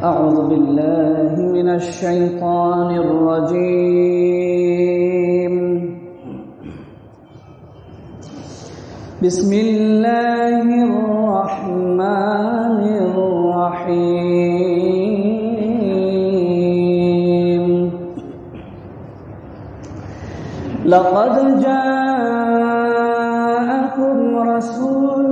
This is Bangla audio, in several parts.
أعوذ بالله من الشيطان الرجيم. بسم الله الرحمن الرحيم. لقد جاءكم رسول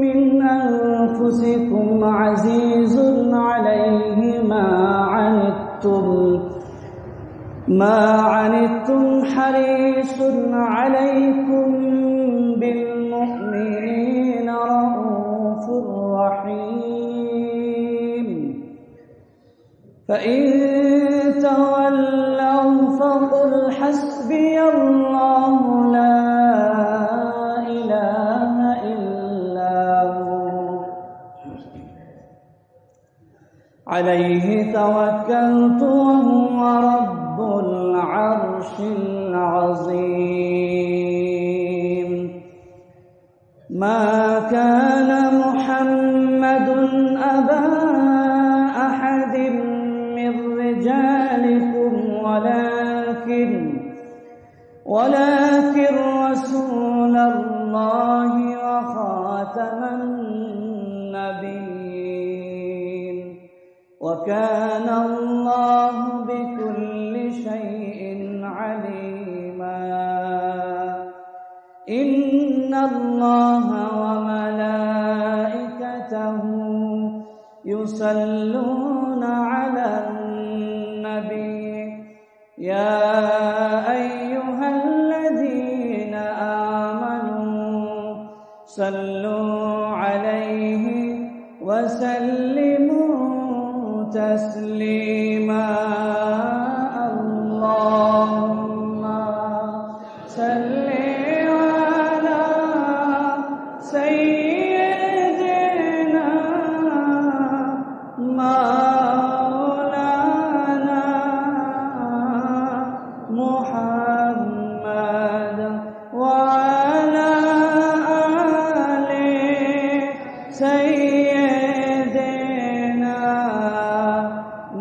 من أنفسكم عزيز عليه ما عنتم حريص عليكم بالمؤمنين رؤوف رحيم. فإن تولوا فقل حسبي الله لا إله إلا هو عليه توكلت وهو رب العرش العظيم. ما كان محمد أبا أحد من رجالكم ولكن رسول الله وخاتم النبيين وكان الله بكل شيء عليما. إن الله وملائكته يصلون على النبي يا أيها الذين آمنوا صلوا عليه وسلموا تسليما. اللهم صل على سيدنا مولانا محمد وعلى آل سيدنا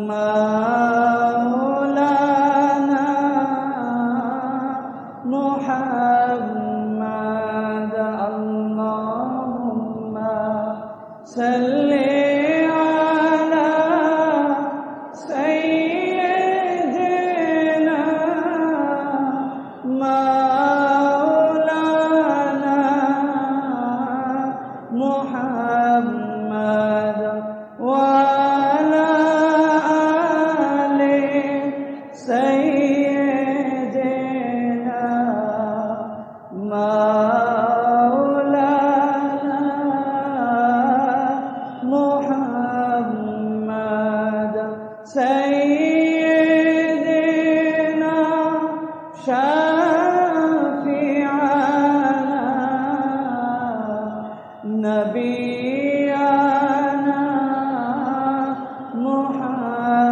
مولانا محمد. اللهم صل على سيدنا مولانا محمد وعلى آل سيدنا مولانا محمد. سيدنا شفيعنا نبينا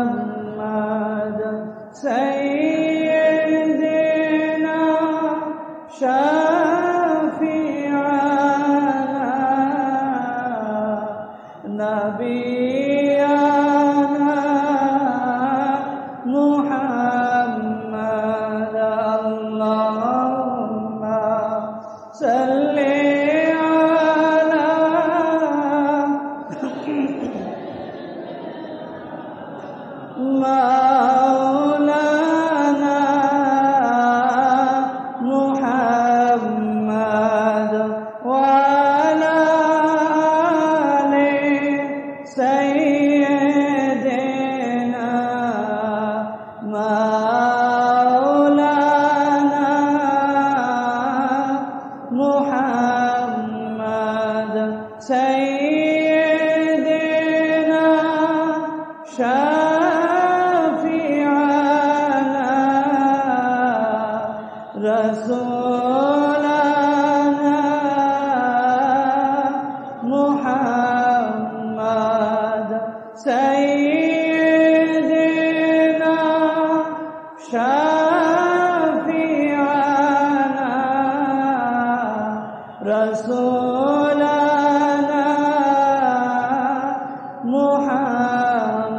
محمد. سيدنا شفيعنا نبينا محمد. اللهم صل على مولانا محمد وعلى آل سيدنا مولانا محمد. سيدنا شفيعنا رسولنا محمد. سيدنا شفيعنا رسولنا محمد.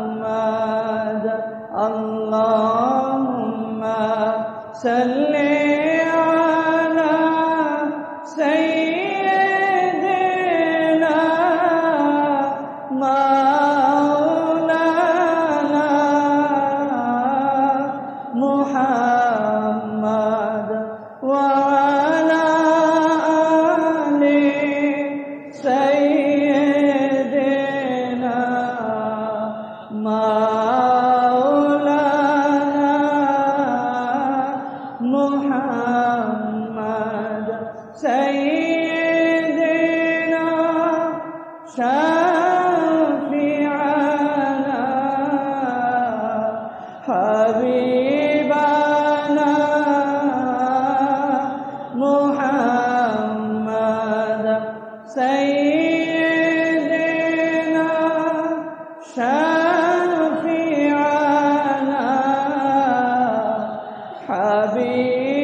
شفيعنا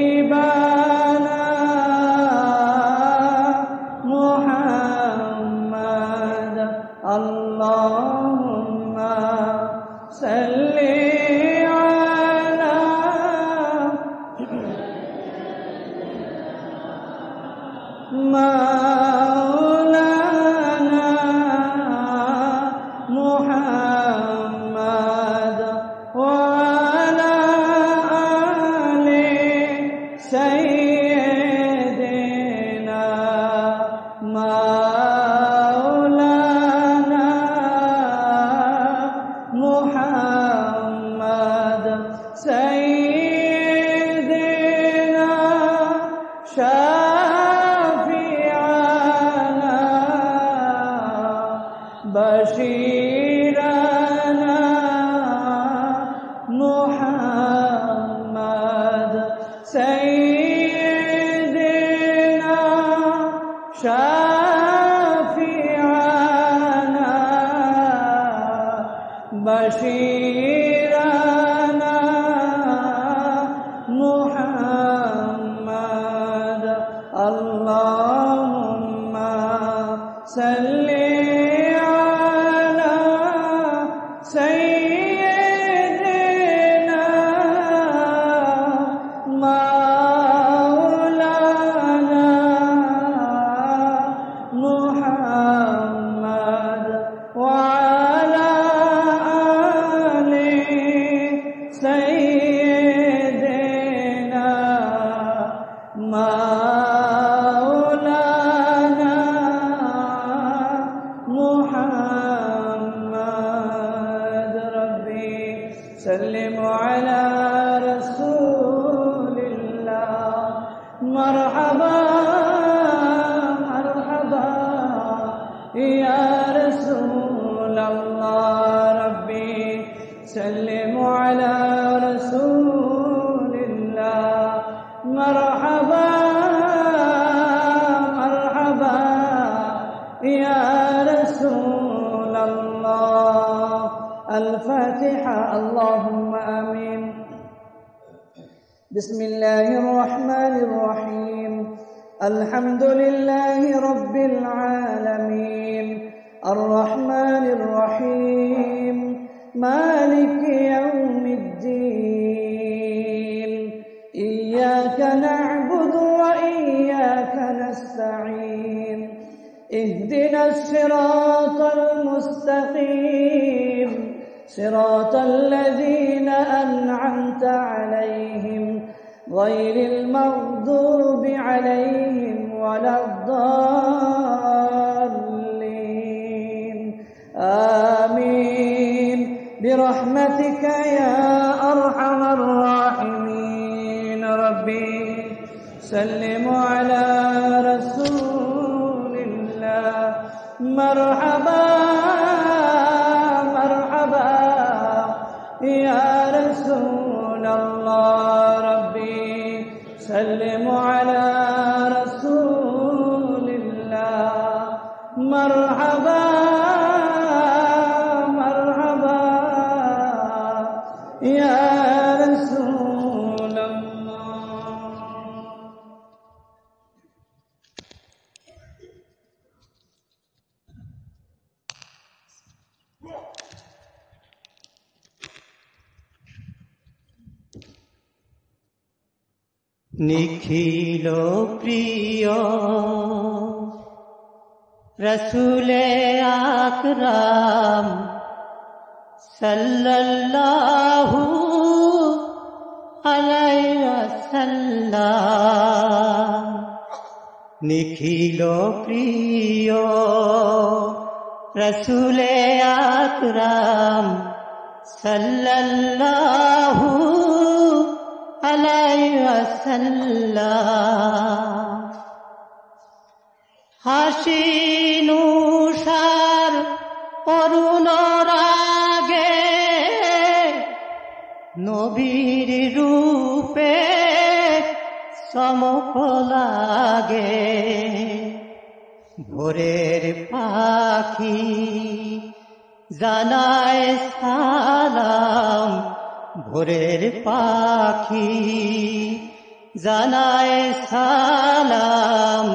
حبيبنا محمد اللهم صل على مولانا محمد وعلى آل سيدنا مولانا محمد سيدنا شفيعنا بشيرنا محمد سيدنا شفيعنا بشيرنا محمد اللهم صل على سيدنا مولانا محمد وعلى آل سيدنا مولانا محمد ربي سلم على رسول الله مرحبا مرحبا يا رسول الله ربي سلم على رسول الله مرحبا مرحبا يا رسول الله الفاتحة اللهم آمين بسم الله الرحمن الرحيم الحمد لله رب العالمين الرحمن الرحيم مالك يوم الدين إياك نعبد وإياك نستعين اهدنا الصراط المستقيم صراط الذين أنعمت عليهم غير المغضوب عليهم ولا الضالين آمين برحمتك يا أرحم الراحمين ربي سلم على رسول الله مرحبا مرحبا يا رسول الله ربي سلم على رسول الله مرحبا مرحبا يا رسول الله নিখিল প্রিয় রসুলে আকরাম সাল্লাল্লাহু আলাইহি ওয়াসাল্লাম নিখিল প্রিয় রসুলে আকরাম সাল্লাল্লাহু আলাইহি ওয়াসাল্লাম হাসিনুষার অরুণ রাগে নবীর রূপে চমক লাগে ভোরের পাখি জানায় সালাম ভোরের পাখি, জানায় সালাম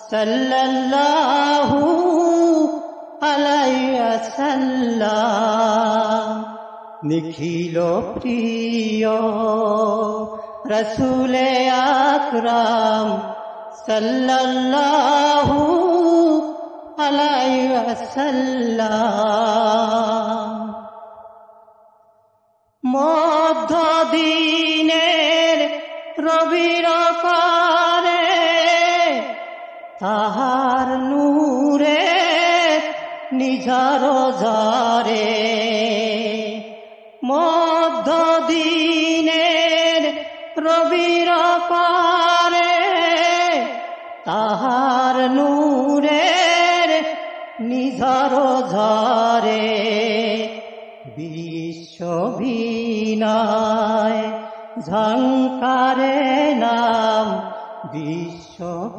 সাল্লাল্লাহু আলাইহি ওয়াসাল্লাম। নিখিল প্রিয় রসুলে আকরাম সাল্লাল্লাহু আলাইহি ওয়াসাল্লাম। মধ্য দিনের রবির করে তাহার নূরে নিঝার ঝরে, মধ্য দিনের রবির করে তাহার নূরের নিঝার ঝরে। বিশ্ববিনয় ঝঙ্কারে নাম, বিশ্ববিনয়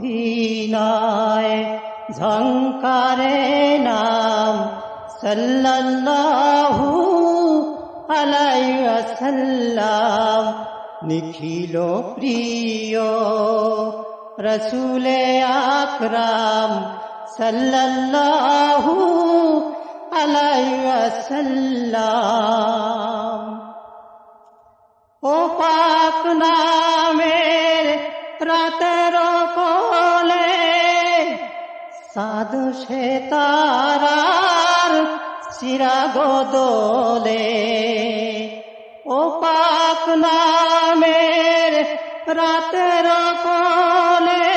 ঝঙ্কারে নাম সাল্লাল্লাহু আলাইহি ওয়াসাল্লাম। নিখিল প্রিয় রসুলে আকরাম সাল্লাল্লাহু আলাইহি ওয়াসাল্লাম। ও পাক নামের রাতের কোলে সাধু সে তারার চিরাগ দোলে, ও পাক নামের রাতের কোলে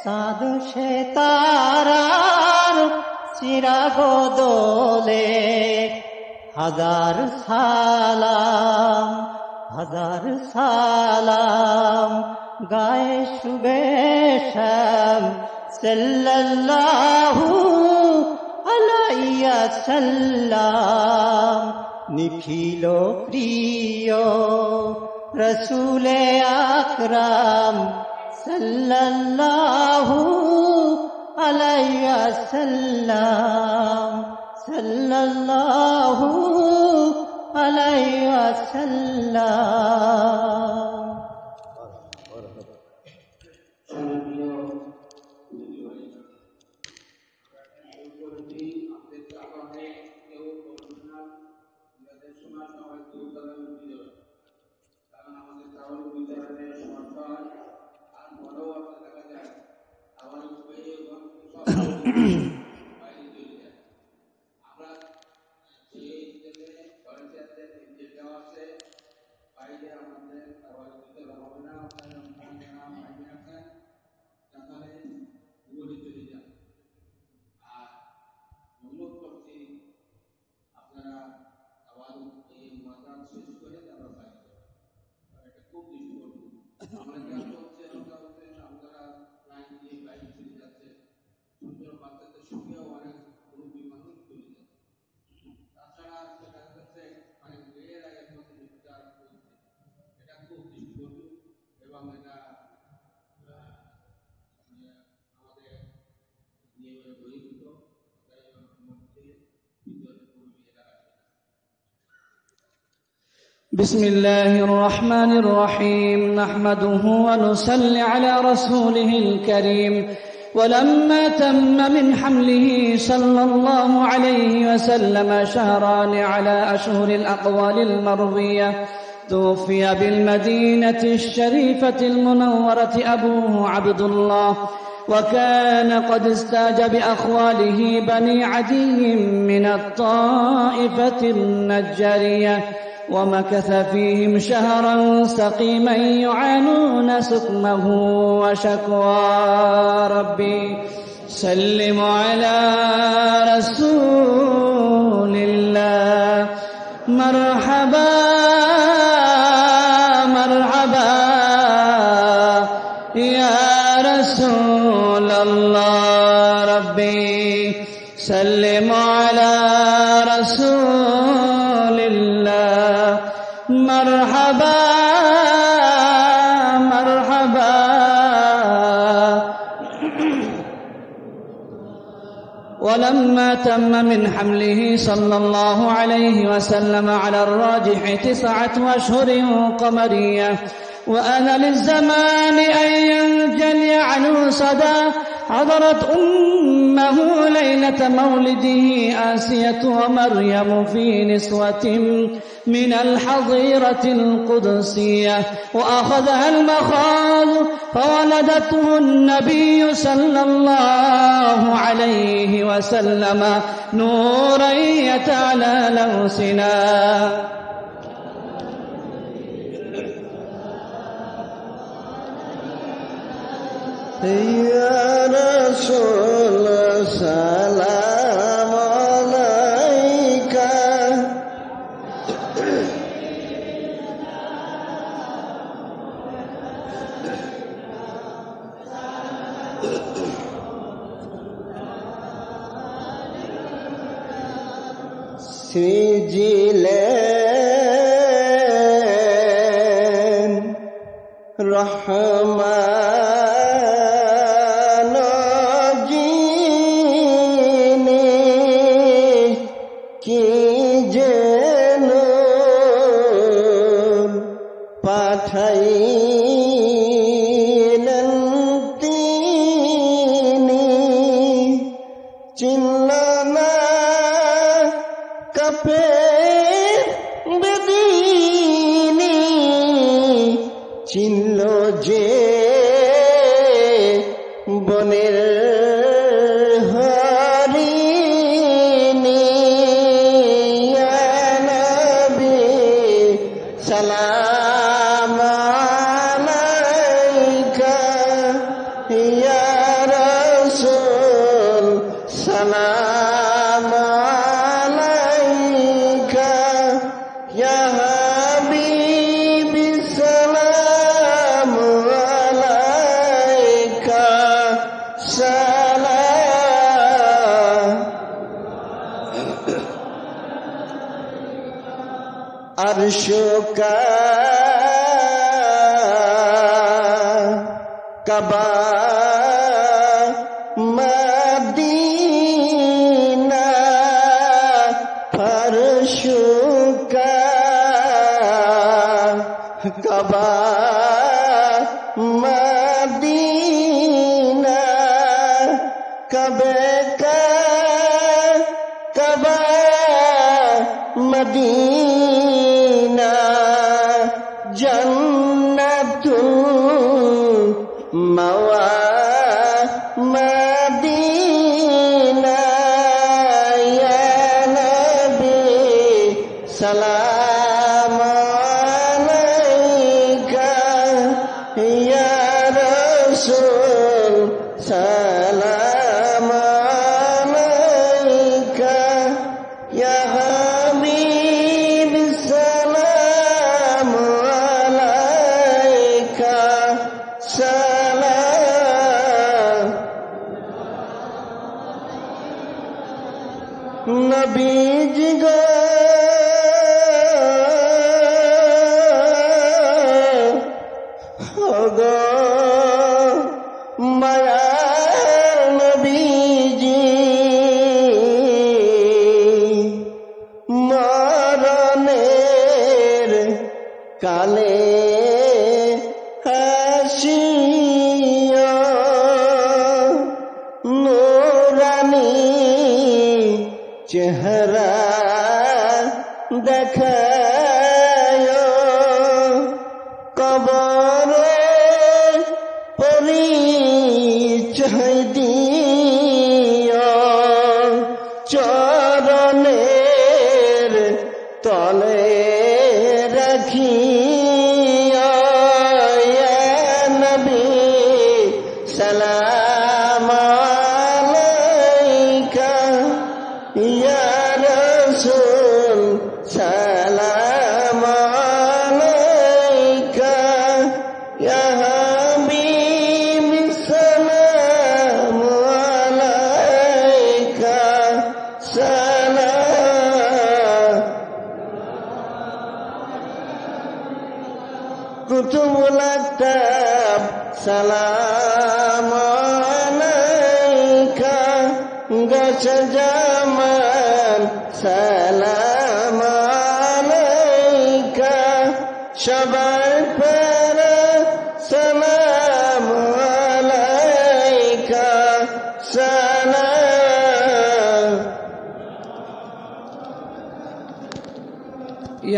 সাধু সে তারার চিরাগ দোলে। হাজার সালাম, হাজার সালাম গায়ে শুবে শ্যাম সাল্লাল্লাহু আলাইহি ওয়াসাল্লাম। নিখিল প্রিয় রসুলে আকরাম সাল্লাল্লাহু আলাইহি ওয়াসাল্লাম, সাল্লাল্লাহু আলাইহি ওয়াসাল্লাম। بسم الله الرحمن الرحيم، نحمده ونصلي على رسوله الكريم. ولما تم من حمله صلى الله عليه وسلم شهران على أشهر الأقوال المروية، توفي بالمدينة الشريفة المنورة أبوه عبد الله، وكان قد استاج بأخواله بني عدي من الطائفة النجارية، ومكث فيهم شهرا سقيما يعانون سقمه وشكوى. ربي سلم على رسول الله. مرحبا مرحبا يا رسول الله. ربي سلم على رسول الله. مرحبا مرحبا. ولما ما تم من حمله صلى الله عليه وسلم على الراجح 9 أشهر قمرية، وأن للزمان أن ينجلي عنه صدى. حضرت أمه ليلة مولده آسية ومريم في نسوة من الحظيرة القدسية، وأخذها المخاض فولدته النبي صلى الله عليه وسلم نورا يتعلى لوسنا. يا رسول سلام عليك سجلين رحمن جيني কি যেন পাঠাইলেন তিনি, চিনল না কাপে বেদিনী, চিনল যে বনের হরিণী। ইয়া নবী সালাম আলাইকা, ইয়া রাসূল সালাম আলাইকা, ইয়া হাবিবি সালাম আলাইকা সালাম। আরশুকা কাবা মদিনা, ফরশুকা কাবা মদিনা, কবে কা কাবা মদিনা, জান্নাতুল মাওয়া মদিনা। ইয়া নবী সালাম আলাইকা, ইয়া রাসূল সালাম আলাইকা, ইয়া হাবিব সালাম আলাইকা সালাম। নবীজি গো গো মায়ার নবীজি, মরণের কালে হাসিয়া নূরানী চেহারা দেখায়, কবরে পরিচয় দিও, চরণের তলে রাখিও। ইয়া নবী সালাম আলাইকা, ইয়া রাসূল সালাম আলাইকা, ইয়া হাবিব সালাম আলাইকা সালাম। কুতুবুল আকতাব সালাম আলাইকা, গাছ সালাম আলাইকা সবার পরে সালাম আলাইকা সালাম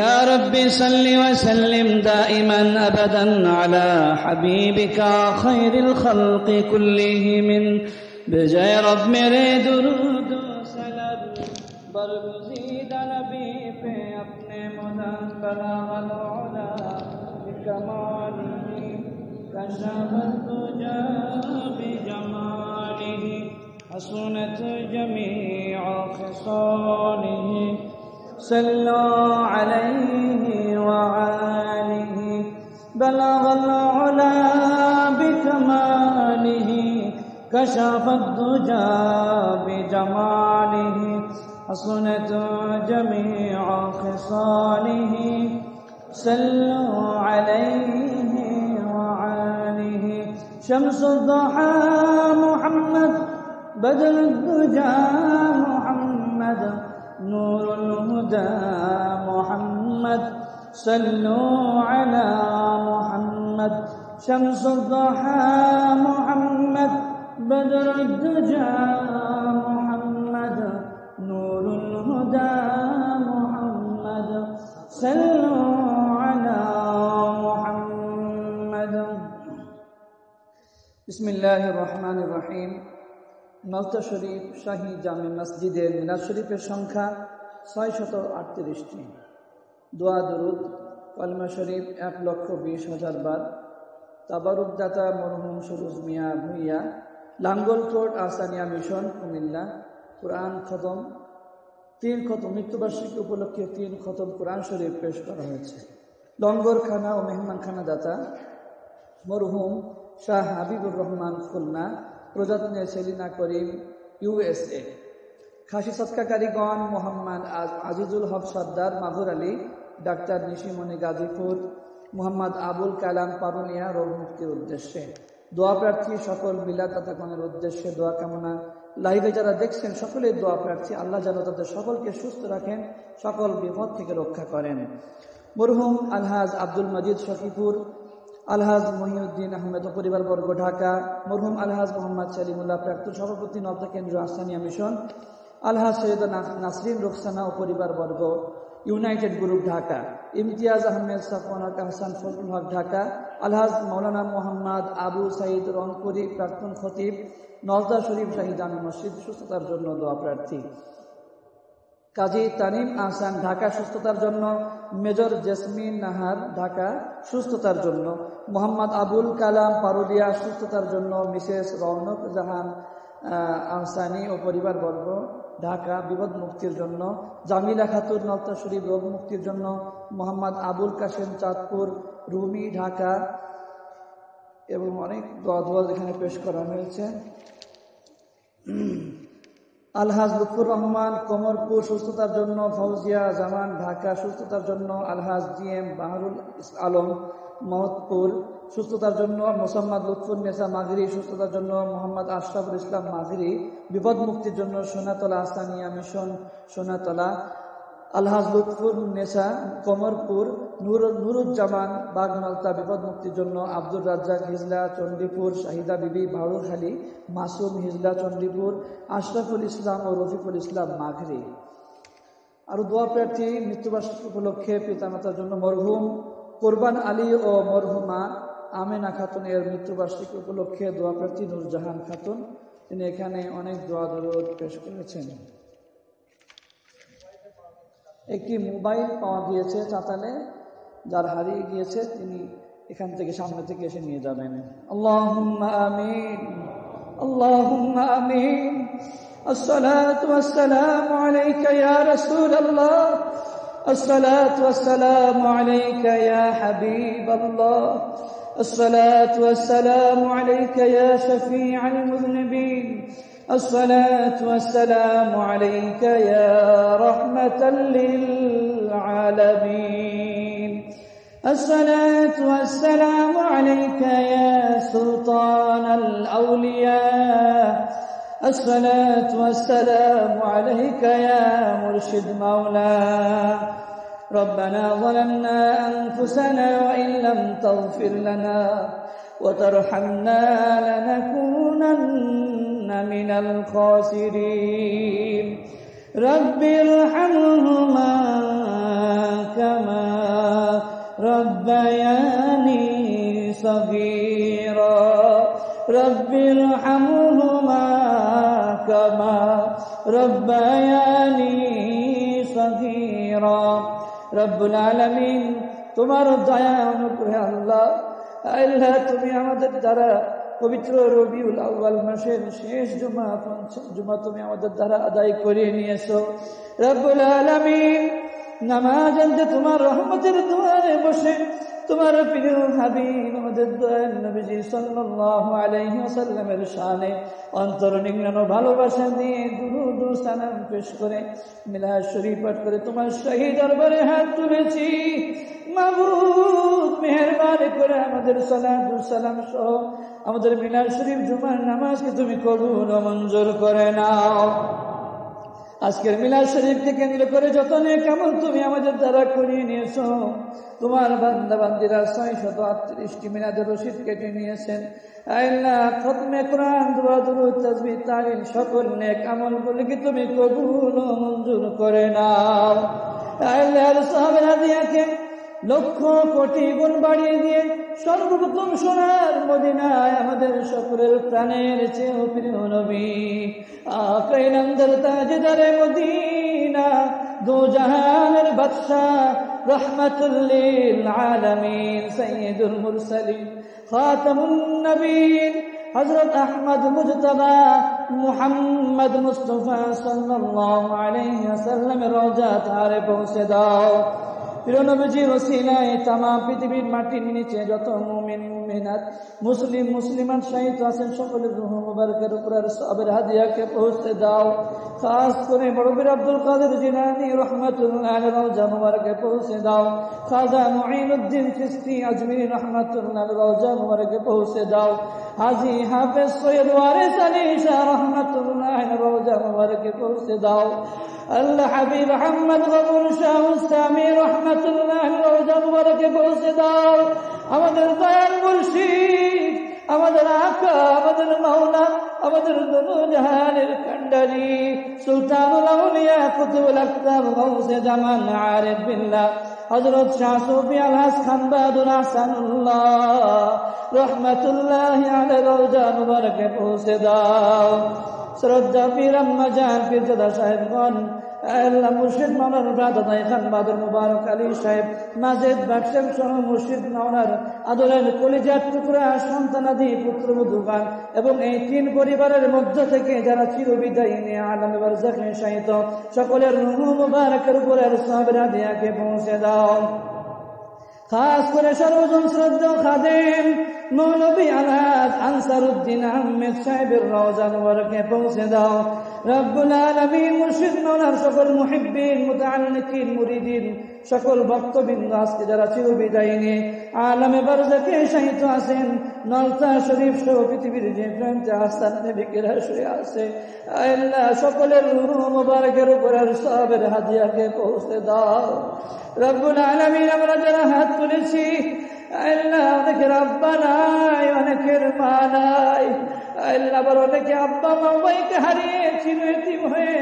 يا رب صل وسلم دائما أبدا على حبيبك خير الخلق كلهم بجائے رب میرے درود و سلام برگزیدہ نبی پہ اپنے مدن بلاغ العلا بکمالہ کشف الدجى بجمالہ حسنت جميع خصاله صلوا عليه وآله بلغ العلا بكماله كشف الدجى بجماله حسنت جميع خصاله صلوا عليه وآله شمس الضحى محمد بدر الدجى محمد نور الهدى محمد صلوا على محمد شمس الضحى محمد بدر الدجى محمد نور الهدى محمد صلوا على محمد بسم الله الرحمن الرحيم মালতা শরীফ শাহী জামে মসজিদের মিলাদ শরীফের সংখ্যা 638টি। দোয়া দরুদ কলমা শরীফ 1,20,000 বার। তাবারুক দাতা মরহুম সুরুজ মিয়া ভুইয়া, লাঙ্গলকোট আহসানিয়া মিশন, কুমিল্লা। কোরআন খতম 3 খতম মৃত্যুবার্ষিকী উপলক্ষে 3 খতম কোরআন শরীফ পেশ করা হয়েছে। লঙ্গরখানা ও মেহমানখানা দাতা মরহুম শাহ হাবিবুর রহমান খুলনা, প্রজাতনে সেলিনা করিম USA। খাসি সৎকাকারীগণ মোহাম্মদ আজিজুল হক সর্দার মাগুর আলী, ডাক্তার নিশিমণি গাজীপুর, মোহাম্মদ আবুল কালাম পারুলিয়া রোগ মুক্তির উদ্দেশ্যে। দোয়া প্রার্থী সকল বিলাদাতাগণের উদ্দেশ্যে দোয়া কামনা। লাইভে যারা দেখছেন সকলেই দোয়া প্রার্থী, আল্লাহ যেন তাদের সকলকে সুস্থ রাখেন, সকল বিপদ থেকে রক্ষা করেন। মরহুম আলহাজ আব্দুল মজিদ শফিপুর, আলহাজ মহিউদ্দিন আহমেদ ও পরিবারবর্গ ঢাকা। মরহুম আলহাজ মোহাম্মদ সালিমুল্লাহ প্রাক্তন সভাপতি নবদা কেন্দ্র আহসানিয়া মিশন। আলহাজ সৈয়দ নাসরিন রুখসানা ও পরিবারবর্গ ইউনাইটেড গ্রুপ ঢাকা। ইমতিয়াজ আহমেদ সাফওয়ান হক আহসান ফজলুল হক ঢাকা। আলহাজ মৌলানা মোহাম্মদ আবু সাইদ রংপুরি প্রাক্তন খতিব নজদা শরীফ শাহী জামে মসজিদ, সুস্থতার জন্য দোয়া প্রার্থী। কাজী তানিম আহসান ঢাকা, সুস্থতার জন্য। মেজর জেসমিন নাহার ঢাকা, সুস্থতার জন্য। মোহাম্মদ আবুল কালাম পারুলিয়া, সুস্থতার জন্য। মিসেস রৌনক জাহান আহসানি ও পরিবারবর্গ ঢাকা, বিপদ মুক্তির জন্য। জামিলা খাতুন নলতা শরীফ, রোগ মুক্তির জন্য। মোহাম্মদ আবুল কাশেম চাঁদপুর রুমি ঢাকা। এবং অনেক দোয়া এখানে পেশ করা হয়েছে। আলহাজ লুৎফুর রহমান কোমরপুর, সুস্থতার জন্য। ফৌজিয়া জামান ঢাকা, সুস্থতার জন্য। আলহাজ GM বাহারুল আলম মহৎপুর, সুস্থতার জন্য। মোসাম্মদ লুৎফুর নেসা মাগরি, সুস্থতার জন্য। মোহাম্মদ আশরাফুল ইসলাম মাগরি, বিপদ মুক্তির জন্য। সোনাতলা আহসানিয়া মিশন, সোনাতলা। আলহাজ লুৎফুর নেসা কোমরপুর। নুরুজ্জামান বাগমালতা, বিপদ মুক্তির জন্য। আব্দুর রাজ্জাক হিজলা চণ্ডীপুর। শাহিদা বিবি ভাড়ুখালী, মাসুম হিজলা চণ্ডীপুর। আশরাফুল ইসলাম ও রফিকুল ইসলাম মাঘরি। আরো দোয়া প্রার্থী মৃত্যুবার্ষিকী উপলক্ষে পিতামাতার জন্য মরহুম কোরবান আলী ও মরহুমা আমেনা খাতুনের মৃত্যুবার্ষিকী উপলক্ষে দোয়া প্রার্থী নূরজাহান খাতুন, তিনি এখানে অনেক দোয়া দরুদ পেশ করেছেন। একটি মোবাইল পাওয়া গিয়েছে চাতালে, যার হারিয়ে গিয়েছে তিনি এখান থেকে সামনে থেকে এসে নিয়ে যাবেন। আল্লাহুম্মা আমিন, আল্লাহুম্মা আমিন। আসসালাতু ওয়াসসালামু আলাইকা ইয়া রাসূলুল্লাহ, আসসালাতু ওয়াসসালামু আলাইকা ইয়া হাবিবাল্লাহ, আসসালাতু ওয়াসসালামু আলাইকা ইয়া শাফিআল মুযনিবিন, الصلاة والسلام عليك يا رحمة للعالمين، الصلاة والسلام عليك يا سلطان الأولياء، الصلاة والسلام عليك يا مرشد مولا ربنا ظلمنا أنفسنا وإن لم تغفر لنا وترحمنا لنكونن من الخاسرين رب ارحمهما كما ربياني صغيرا رب ارحمهما كما ربياني صغيرا রব্বুল আলামিন তোমার দয়া অনুগ্রহে আল্লাহ আল্লাহ তুমি আমাদের দ্বারা পবিত্র রবিউল আউয়াল মাসের শেষ জুমা পঞ্চম জুমা তুমি আমাদের দ্বারা আদায় করে নিয়েছো রব্বুল আলামিন নামাজ আনতে তোমার রহমতের দুয়ারে বসে তোমার প্রিয় হাবিব আমাদের দয়াল নবীজি সাল্লাল্লাহু আলাইহি ওয়াসাল্লামের শানে অন্তর নিংড়ানো ভালোবাসা দিয়ে দুরূদ ও সালাম পেশ করে মিলাদ শরীফ পাঠ করে তোমার শাহী দরবারে হাত তুলেছি মাবুদ মেহেরবানি করে আমাদের সালাত ও সালাম সহ আমাদের মিলাদ শরীফ জুমার নামাজকে তুমি কবুল ও মঞ্জুর করে নাও আজকের মিলাদ শরীফকে কেন্দ্র করে যত নেক আমল তুমি আমাদের দ্বারা করিয়ে নিয়েছো তোমার বান্দা বান্দীরা 638টি মিলাদের রশিদ কেটে নিয়েছেন আল্লাহ খতমে কোরআন দোয়া দুরূদ তাসবিহ তাহলিল সকল নেক আমলগুলোকে তুমি কবুল ও মঞ্জুর করে নাও আল্লাহর সাহাবের হাদিয়াকে লক্ষ কোটি গুণ বাড়িয়ে দিয়ে সর্বপ্রথম সোনার মদিনায় আমাদের সকলের প্রাণের চেয়েও প্রিয় নবী আকায়ে নামদার তাজদারে মদিনা দো জাহানের বাদশা রহমাতুল লিল আলামিন সাইয়্যিদুল মুরসালিন খাতামুন নবীন হযরত আহমদ মুজতবা মুহাম্মদ মুস্তাফা সাল্লাল্লাহু আলাইহি ওয়াসাল্লামের রওজা তারে পৌঁছে দাও প্রিয় নবীজির ওসিলায় তামাম পৃথিবীর মাটির নিচে যত মুমিন মুমিনাত মুসলিম মুসলিমাত শহীদ আছেন সকলের রূহ মুবারকের উপর সওয়াবের হাদিয়াকে পৌঁছে দাও খাস করে বড় পীর আব্দুল কাদের জিলানী রাহমাতুল্লাহ আলাইহি রওজা মুবারকে পৌঁছে দাও খাজা মুঈনুদ্দিন চিশতি আজমিরি রাহমাতুল্লাহ আলাইহি রওজা মুবারকে পৌঁছে দাও হাজী হাফেজ সৈয়দ ওয়ারিস আলী শাহ রাহমাতুল্লাহ আলাইহি রওজা মুবারকে পৌঁছে দাও আল্লাহ হাবিব আহমদ গফুর শাহ সামি রাহমাতুল্লাহ আলাইহি রওজা মুবারকে পৌঁছে দাও আমাদের দয়াল মুর্শিদ আমাদের আকা আমাদের মাওলা আমাদের দোনো জাহানের কান্ডারি সুলতানুল আউলিয়া কুতুবুল আকতাব গাউসে জামান আরিফ বিল্লাহ হযরত শাহ সুফি আলহাস খান বাহাদুর আহসানুল্লাহ রাহমাতুল্লাহি আলাইহি রওজা মুবারকে পৌঁছে দাও শ্রদ্ধা পীর আম্মা জান পীরজাদা সাহেবগণ আল্লাহ মুর্শিদ মাওলানা রাদাদাই খান বাহাদুর মুবারক আলী সাহেব মাজেদ বাদশাহ সহ মুর্শিদ মাওলানার আদরের কলিজার টুকরা সন্তানাদি পুত্রবধূগণ এবং এই তিন পরিবারের মধ্য থেকে যারা চিরবিদায়ী নিয়ে আলমে বারজাখে শায়িত সকলের রূহ মুবারকের উপরে সওয়াবের হাদিয়াকে পৌঁছে দাও খাস করে সর্বজন শ্রদ্ধা খাদেম মৌলভী আলাদ আনসারউদ্দিন আহমেদ সাহেবের রওজা মুবারকে পৌঁছে দাও রব্বুল আলামিন মুর্শিদ মাওলানার সকল মুহিব্বিন মুতাআল্লিকিন মুরিদিন সকল ভক্তবৃন্দ আজকে যারা চিরবিদায়ী নিয়ে আলমে বারজাখে শায়িত আছেন নলতা শরীফ সহ পৃথিবীর যে প্রান্তে আস্থান নবিকেরা শুয়ে আছে আল্লাহ সকলের রূহ মুবারকের উপর সওয়াবের হাদিয়াকে পৌঁছে দাও রব্বুল আলামিন আমরা যারা হাত তুলেছি আল্লাহ অনেকের আব্বা নাই অনেকের মা নাই আল্লাহ আবার অনেকে আব্বা মা উভয়কে হারিয়ে চিরয়তীম হয়ে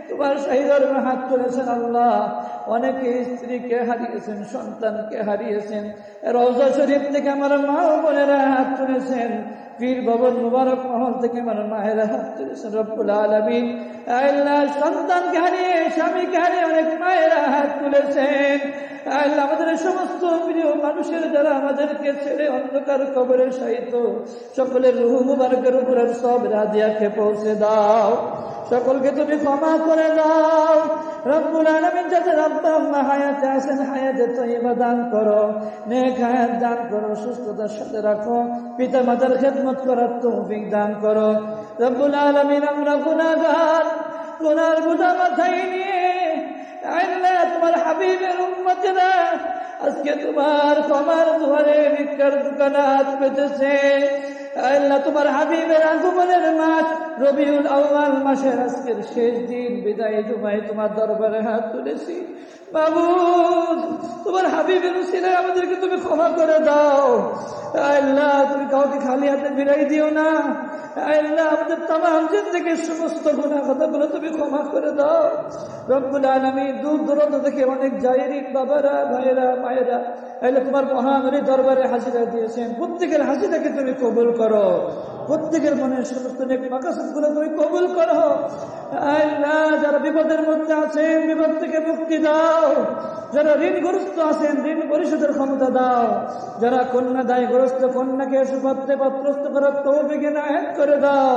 তোমার শাহী দরবারে হাত তুলেছেন আল্লাহ অনেকে স্ত্রীকে হারিয়েছেন সন্তানকে হারিয়েছেন রওজা শরীফ থেকে আমার মা ও বোনেরা হাত তুলেছেন পীর ভবন মুবারক মহল থেকে আমার মায়েরা হাত তুলেছেন রব্বুল আলামিন আল্লাহ সন্তানকে হারিয়ে স্বামীকে হারিয়ে অনেক মায়েরা হাত তুলেছেন আল্লাহ আমাদের সমস্ত প্রিয় মানুষের যারা আমাদেরকে ছেড়ে অন্ধকার কবরে শায়িত সকলের রূহ মুবারকের উপর সওয়াবের হাদিয়াকে পৌঁছে দাও সকলকে তুমি ক্ষমা করে দাও রব্বুল আলামিন যাদের আব্বা আম্মা হায়াতে আছেন হায়াতে তয়্যিবা দান করো নেক হায়াত দান করো সুস্থতার সাথে রাখো পিতা মাতার খেদমত করার তৌফিক দান করো রব্বুল আলামিন আমরা গুনাহগার গুনার বোঝা মাথায় নিয়ে আল্লাহ তোমার হাবিবের উম্মতেরা আজকে তোমার ক্ষমার দুয়ারে ভিক্ষার দোকানে হাত পেতেছে আল্লাহ তোমার হাবিবের আগমনের মাস রবিউল আউয়াল মাসের আজকের শেষ দিন বিদায় জুমায় তোমার দরবারে হাত তুলেছি। মাবুদ, তোমার হাবিবের উসিলায় আমাদেরকে তুমি ক্ষমা করে দাও। আল্লাহ তুমি কাউকে খালি হাতে ফিরাই দিও না। আল্লাহ আমাদের তামাম জিন্দেগীর সমস্ত গুনাহ কথাগুলো তুমি ক্ষমা করে দাও। রব্বুল আলামিন, দূর দূরান্ত থেকে অনেক জায়েরিন বাবারা, ভাইয়েরা, মায়েরা আল্লাহ তোমার মহানবী দরবারে হাজিরা দিয়েছেন। প্রত্যেকের হাজিরাকে তুমি কবুল করো, প্রত্যেকের মনের সমস্ত নেক মাকাসদগুলো তুমি কবুল করো। আল্লাহ যারা বিপদের মধ্যে আছেন বিপদ থেকে মুক্তি দাও, যারা ঋণগ্রস্ত আছেন ঋণ পরিশোধের ক্ষমতা দাও, যারা কন্যা দায়গ্রস্ত কন্যাকে সুপাত্রে পাত্রস্থ করার তৌফিক এনায়েত করে দাও।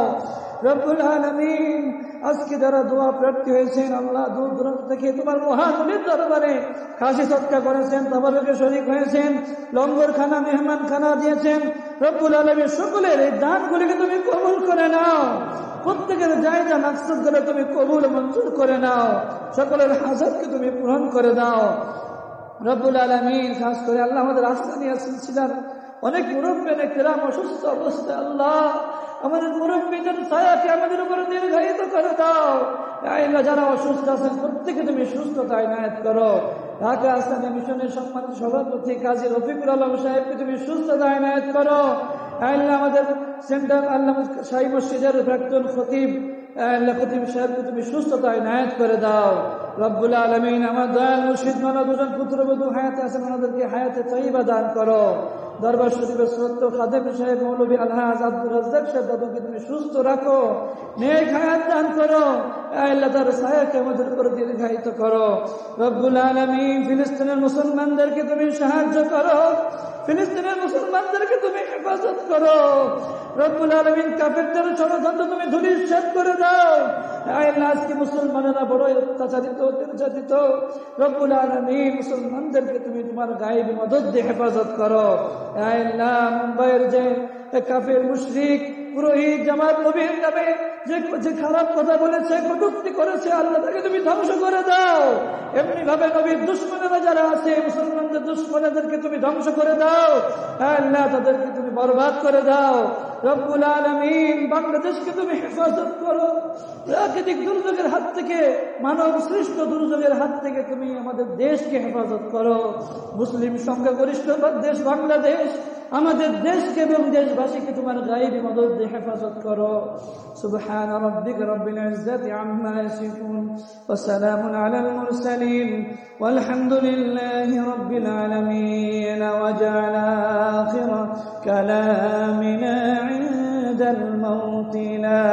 রব্বুল আলামিন, আজকে যারা দোয়া প্রার্থী হয়েছেন আল্লাহ দূর দূরান্ত থেকে তোমার মহানবীর দরবারে খাসি সৎকা করেছেন, তাবারুকে শরীক হয়েছেন, লঙ্গর খানা মেহমান খানা দিয়েছেন, রব্বুল আলামিন সকলের এই দানগুলিকে তুমি কবুল করে নাও। প্রত্যেকের জায়গা মাকসাদগুলো তুমি কবুল মঞ্জুর করে নাও। সকলের হাজাতকে তুমি পূরণ করে দাও রব্বুল আলামিন। খাস করে আল্লাহ আমাদের আসমানিয়া সিলসিলার অনেক মুরব্বিয়ানে কেরাম অসুস্থ অবস্থায় আল্লাহ আমাদের মুরব্বিদের ছায়াকে আমাদের উপরে দীর্ঘায়িত করে দাও। আল্লাহ যারা অসুস্থ আছেন প্রত্যেকে তুমি সুস্থতা ইনায়েত করো। ঢাকা ইসলামী মিশনের সম্মানিত সভাপতি কাজী রফিকুল আলম সাহেবকে তুমি সুস্থতা ইনায়েত করো। আল্লাহ আমাদের সেন্টার আল্লাহ শাহী মসজিদের প্রাক্তন খতিব আল্লাহ খতিব সাহেবকে তুমি সুস্থতা ইনায়েত করে দাও। রব্বুল আলামিন, আমার দয়াল মুর্শিদ মানা দুজন পুত্রবধূ হায়াতে আছেন, ওনাদেরকে হায়াতে তাইয়্যিবা দান করো। দরবার শরীফের শ্রদ্ধ খাদেম সাহেব মৌলভী আলহাজ আব্দুর রাজ্জাক সাহেব দাদুকে তুমি সুস্থ রাখো, নেক হায়াত দান করো। আল্লাহ তার ছায়াকে আমাদের উপর দীর্ঘায়িত করো। রব্বুল আলামিন, ফিলিস্তিনের মুসলমানদেরকে তুমি সাহায্য করো, ফিলিস্তিনের মুসলমানদেরকে তুমি হেফাজত করো। রব্বুল আলামিন, কাফেরদের ষড়যন্ত্র তুমি ধূলিসাৎ করে দাও। আল্লাহ আজকে মুসলমানেরা বড় অত্যাচারিত নির্যাতিত। রব্বুল আলামিন, মুসলমানদেরকে তুমি তোমার গায়েবী মদদ দিয়ে হেফাজত করো। আল্লাহ মুম্বাইয়ের যে কাফের মুশরিক পুরোহিত জামাত নবীর নামে যে খারাপ কথা বলেছে, কটূক্তি করেছে, আল্লাহ তাকে তুমি ধ্বংস করে দাও। এমনি ভাবে নবীর দুশ্মনেরা যারা আছে মুসলমানদের দুশ্মনেদেরকে তুমি ধ্বংস করে দাও। আল্লাহ তাদেরকে তুমি বরবাদ করে দাও। রব্বুল আলামিন, বাংলাদেশকে তুমি হেফাজত করো। প্রাকৃতিক দুর্যোগের হাত থেকে, মানব সৃষ্ট দুর্যোগের হাত থেকে তুমি আমাদের দেশকে হেফাজত করো। মুসলিম সংখ্যাগরিষ্ঠ দেশ বাংলাদেশ, আমাদের দেশকে এবং দেশবাসীকে তোমার গায়েবী মদদ দিয়ে হেফাজত করো। সুবহান রাব্বিকা রাব্বিল ইজ্জাতি আম্মা ইয়াসিফুন ওয়া সালামুন আলাল মুরসালিন ওয়ালহামদুলিল্লাহি রাব্বিল আলামিন। ওয়া জাআলা আখিরা কালামিনা ইনদাল মাউত লা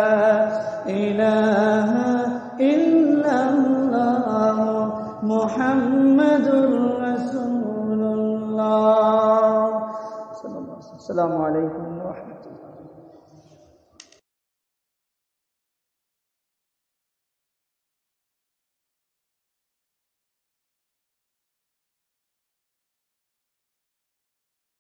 ইলাহা ইল্লাল্লাহ মুহাম্মাদুর রাসূলুল্লাহ। আসসালামু আলাইকুম ওয়া রাহমাতুল্লাহ।